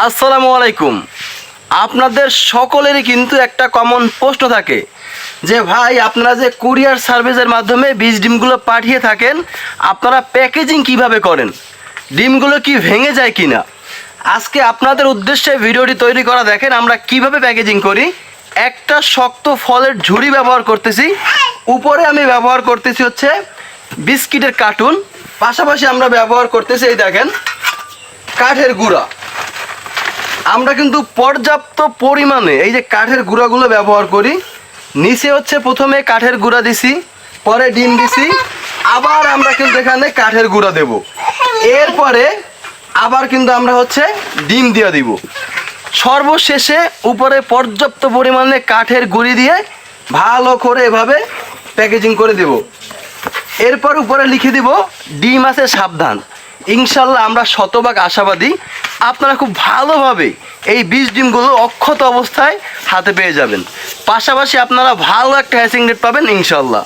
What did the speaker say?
আসসালামু আলাইকুম। আপনাদের সকলেরই কিন্তু একটা কমন প্রশ্ন থাকে যে ভাই আপনারা যে কুরিয়ার সার্ভিসের মাধ্যমে বীজ ডিমগুলো পাঠিয়ে থাকেন, আপনারা প্যাকেজিং কিভাবে করেন, ডিমগুলো কি ভেঙে যায় কি না। আজকে আপনাদের উদ্দেশ্যে ভিডিওটি তৈরি করা। দেখেন আমরা কিভাবে প্যাকেজিং করি। একটা শক্ত ফলের ঝুড়ি ব্যবহার করতেছি, উপরে আমি ব্যবহার করতেছি হচ্ছে বিস্কিটের কার্টুন, পাশাপাশি আমরা ব্যবহার করতেছি এই দেখেন কাঠের গুঁড়া। আমরা কিন্তু পর্যাপ্ত পরিমাণে এই যে কাঠের গুঁড়াগুলো ব্যবহার করি। নিচে হচ্ছে প্রথমে কাঠের গুঁড়া দিছি, পরে ডিম দিছি, আবার আমরা কিন্তু এখানে কাঠের গুঁড়া দেব, এরপরে আবার কিন্তু আমরা হচ্ছে ডিম দিয়ে দিব, সর্বশেষে উপরে পর্যাপ্ত পরিমাণে কাঠের গুঁড়ি দিয়ে ভালো করে এভাবে প্যাকেজিং করে দেব। এরপর উপরে লিখে দিব ডিম আছে সাবধান। ইনশাল্লাহ আমরা শতভাগ আশাবাদী আপনারা খুব ভালোভাবে এই বীজ ডিমগুলো অক্ষত অবস্থায় হাতে পেয়ে যাবেন। পাশাপাশি আপনারা ভালো একটা হ্যাচিং রেট পাবেন ইনশাল্লাহ।